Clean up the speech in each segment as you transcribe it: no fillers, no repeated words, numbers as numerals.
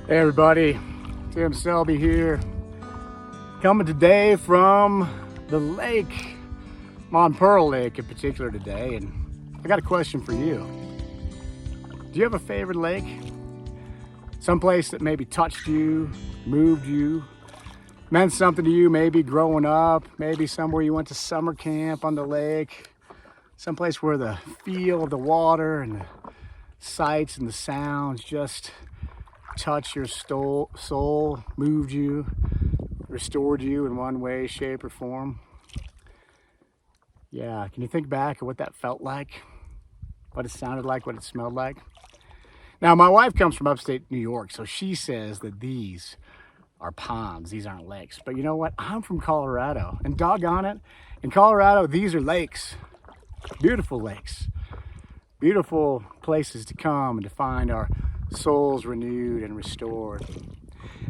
Hey everybody, Tim Selby here, coming today from the lake, Pearl Lake in particular today, and I got a question for you. Do you have a favorite lake? Someplace that maybe touched you, moved you, meant something to you, maybe growing up, maybe somewhere you went to summer camp on the lake, someplace where the feel of the water and the sights and the sounds just touched your soul, moved you, restored you in one way, shape, or form. Yeah, can you think back at what that felt like? What it sounded like, what it smelled like? Now, my wife comes from upstate New York, so she says that these are ponds, these aren't lakes. But you know what? I'm from Colorado, and doggone it, in Colorado, these are lakes. Beautiful lakes. Beautiful places to come and to find our souls renewed and restored.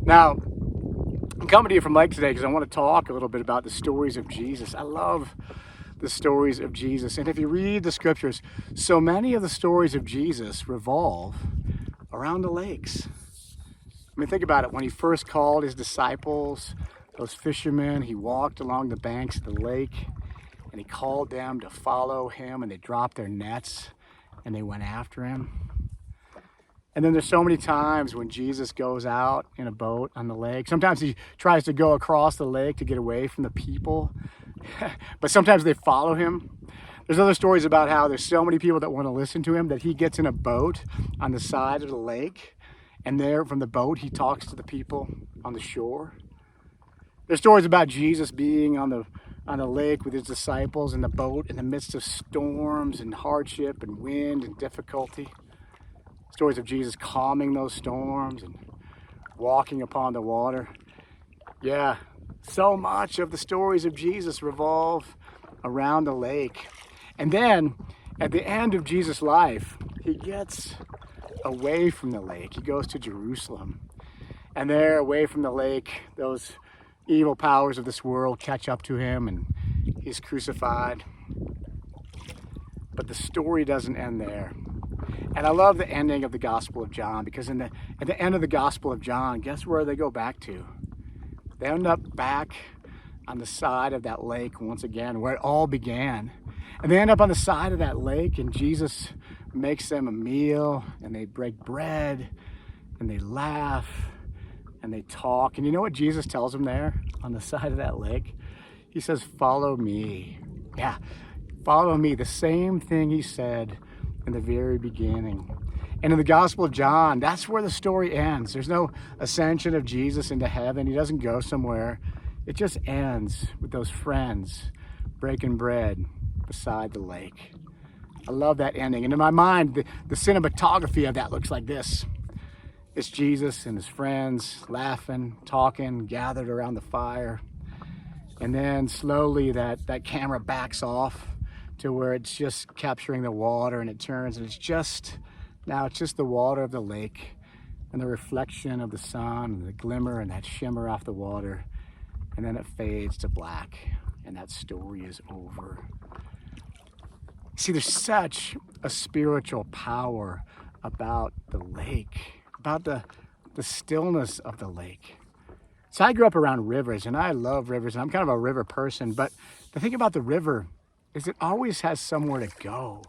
Now, I'm coming to you from Lake today because I want to talk a little bit about the stories of Jesus. I love the stories of Jesus. And if you read the scriptures, so many of the stories of Jesus revolve around the lakes. I mean, think about it. When he first called his disciples, those fishermen, he walked along the banks of the lake and he called them to follow him, and they dropped their nets and they went after him. And then there's so many times when Jesus goes out in a boat on the lake. Sometimes he tries to go across the lake to get away from the people, but sometimes they follow him. There's other stories about how there's so many people that want to listen to him that he gets in a boat on the side of the lake, and there from the boat he talks to the people on the shore. There's stories about Jesus being on the lake with his disciples in the boat in the midst of storms and hardship and wind and difficulty. Stories of Jesus calming those storms and walking upon the water. Yeah, so much of the stories of Jesus revolve around the lake. And then at the end of Jesus' life, he gets away from the lake. He goes to Jerusalem. And there, away from the lake, those evil powers of this world catch up to him and he's crucified. But the story doesn't end there. And I love the ending of the Gospel of John, because at the end of the Gospel of John, guess where they go back to? They end up back on the side of that lake once again, where it all began. And they end up on the side of that lake, and Jesus makes them a meal, and they break bread, and they laugh, and they talk. And you know what Jesus tells them there on the side of that lake? He says, "Follow me." Yeah, follow me. The same thing he said in the very beginning. And in the Gospel of John, that's where the story ends. There's no ascension of Jesus into heaven. He doesn't go somewhere. It just ends with those friends breaking bread beside the lake. I love that ending. And in my mind, the cinematography of that looks like this. It's Jesus and his friends laughing, talking, gathered around the fire. And then slowly that camera backs off to where it's just capturing the water, and it turns, and it's just the water of the lake and the reflection of the sun and the glimmer and that shimmer off the water, and then it fades to black and that story is over. See, there's such a spiritual power about the lake, about the stillness of the lake. So I grew up around rivers, and I love rivers, and I'm kind of a river person, but the thing about the river is it always has somewhere to go.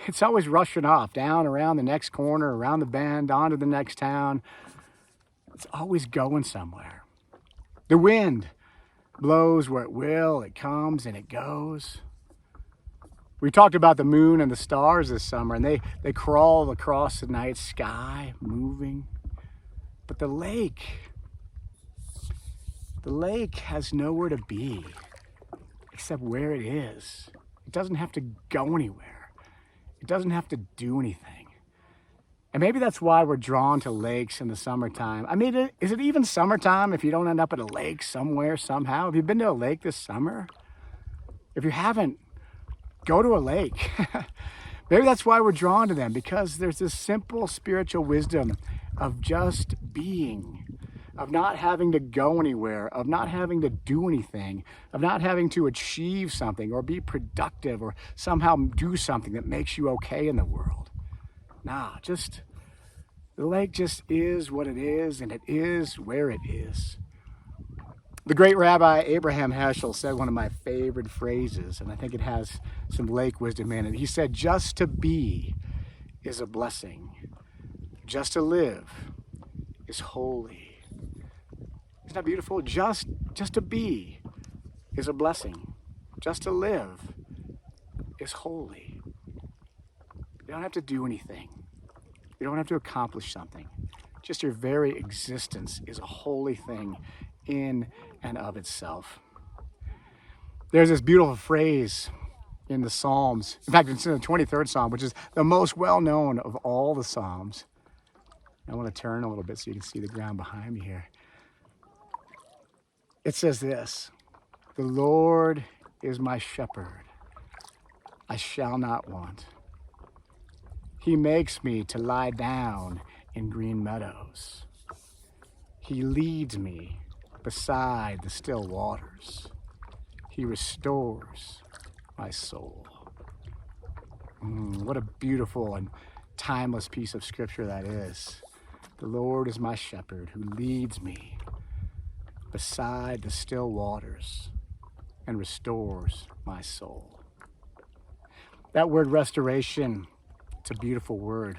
It's always rushing off, down around the next corner, around the bend, on to the next town. It's always going somewhere. The wind blows where it will, it comes and it goes. We talked about the moon and the stars this summer, and they crawl across the night sky, moving. But the lake has nowhere to be except where it is. It doesn't have to go anywhere. It doesn't have to do anything. And maybe that's why we're drawn to lakes in the summertime. I mean, is it even summertime if you don't end up at a lake somewhere, somehow? Have you been to a lake this summer? If you haven't, go to a lake. Maybe that's why we're drawn to them, because there's this simple spiritual wisdom of just being, of not having to go anywhere, of not having to do anything, of not having to achieve something or be productive or somehow do something that makes you okay in the world. Nah, just The lake just is what it is, and it is where it is. The great Rabbi Abraham Heschel said one of my favorite phrases, and I think it has some lake wisdom in it. He said, just to be is a blessing. Just to live is holy. Isn't that beautiful? Just to be is a blessing. Just to live is holy. You don't have to do anything. You don't have to accomplish something. Just your very existence is a holy thing in and of itself. There's this beautiful phrase in the Psalms. In fact, it's in the 23rd Psalm, which is the most well-known of all the Psalms. I want to turn a little bit so you can see the ground behind me here. It says this, the Lord is my shepherd. I shall not want. He makes me to lie down in green meadows. He leads me beside the still waters. He restores my soul. What a beautiful and timeless piece of scripture that is. The Lord is my shepherd who leads me beside the still waters and restores my soul. That word restoration, it's a beautiful word.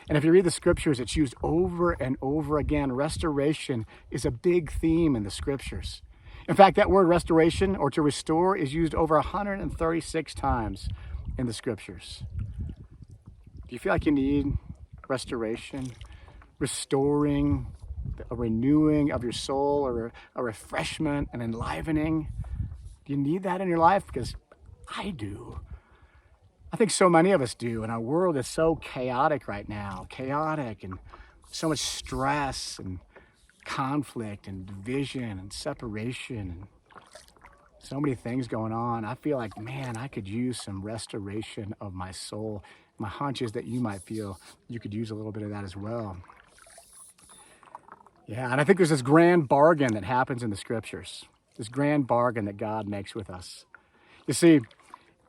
And if you read the scriptures, it's used over and over again. Restoration is a big theme in the scriptures. In fact, that word restoration or to restore is used over 136 times in the scriptures. Do you feel like you need restoration? Restoring, a renewing of your soul, or a refreshment, an enlivening? Do you need that in your life? Because I do. I think so many of us do, and our world is so chaotic right now. Chaotic and so much stress and conflict and division and separation and so many things going on. I feel like, man, I could use some restoration of my soul. My hunch is that you might feel you could use a little bit of that as well. Yeah, and I think there's this grand bargain that happens in the scriptures, this grand bargain that God makes with us. You see,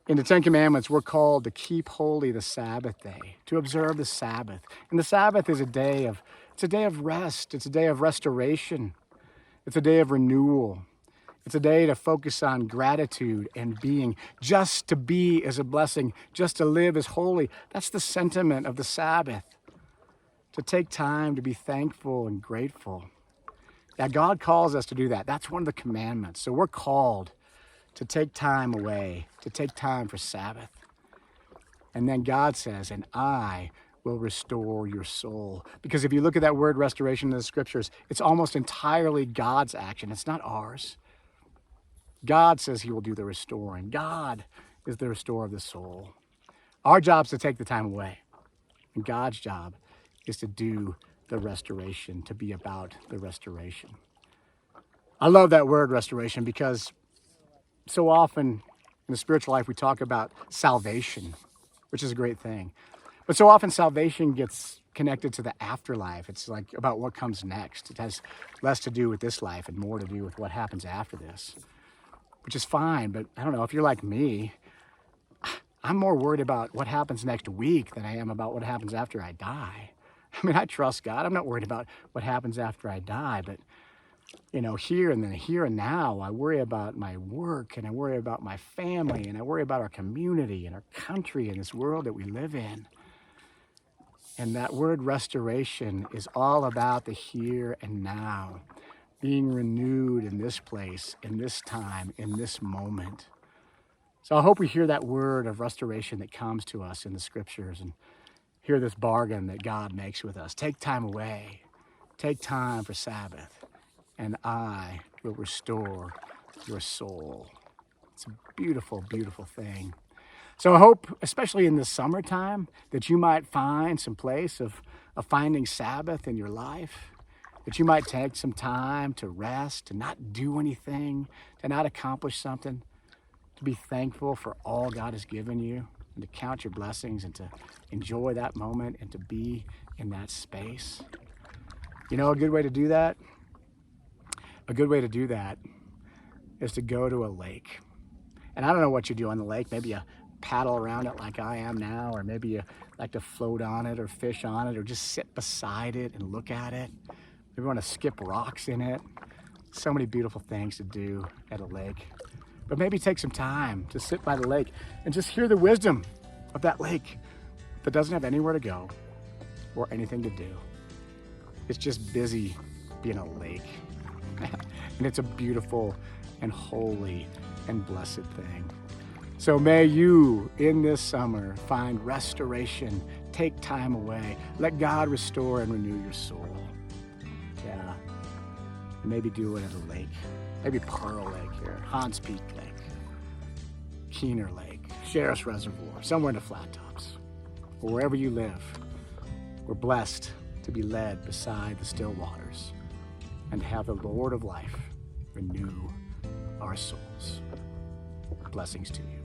in the Ten Commandments, we're called to keep holy the Sabbath day, to observe the Sabbath. And the Sabbath is a day of rest. It's a day of restoration. It's a day of renewal. It's a day to focus on gratitude and being. Just to be is a blessing. Just to live is holy. That's the sentiment of the Sabbath. To take time to be thankful and grateful. Now, God calls us to do that. That's one of the commandments. So we're called to take time away, to take time for Sabbath. And then God says, and I will restore your soul. Because if you look at that word restoration in the scriptures, it's almost entirely God's action. It's not ours. God says he will do the restoring. God is the restorer of the soul. Our job is to take the time away. And God's job is to do the restoration, to be about the restoration. I love that word restoration because so often in the spiritual life, we talk about salvation, which is a great thing. But so often salvation gets connected to the afterlife. It's like about what comes next. It has less to do with this life and more to do with what happens after this, which is fine. But I don't know, if you're like me, I'm more worried about what happens next week than I am about what happens after I die. I mean, I trust God. I'm not worried about what happens after I die, but you know, here and now, I worry about my work and I worry about my family and I worry about our community and our country and this world that we live in. And that word restoration is all about the here and now, being renewed in this place, in this time, in this moment. So I hope we hear that word of restoration that comes to us in the scriptures and hear this bargain that God makes with us. Take time away. Take time for Sabbath. And I will restore your soul. It's a beautiful, beautiful thing. So I hope, especially in the summertime, that you might find some place of finding Sabbath in your life, that you might take some time to rest, to not do anything, to not accomplish something, to be thankful for all God has given you, and to count your blessings and to enjoy that moment and to be in that space. You know, a good way to do that? A good way to do that is to go to a lake. And I don't know what you do on the lake. Maybe you paddle around it like I am now, or maybe you like to float on it or fish on it or just sit beside it and look at it. Maybe you want to skip rocks in it. So many beautiful things to do at a lake. But maybe take some time to sit by the lake and just hear the wisdom of that lake that doesn't have anywhere to go or anything to do. It's just busy being a lake. And it's a beautiful and holy and blessed thing. So may you, in this summer, find restoration, take time away, let God restore and renew your soul. Yeah, and maybe do it at a lake, maybe Pearl Lake here, Hans Peak Lake, Keener Lake, Sheriff's Reservoir, somewhere in the Flat Tops, or wherever you live. We're blessed to be led beside the still waters and have the Lord of life renew our souls. Blessings to you.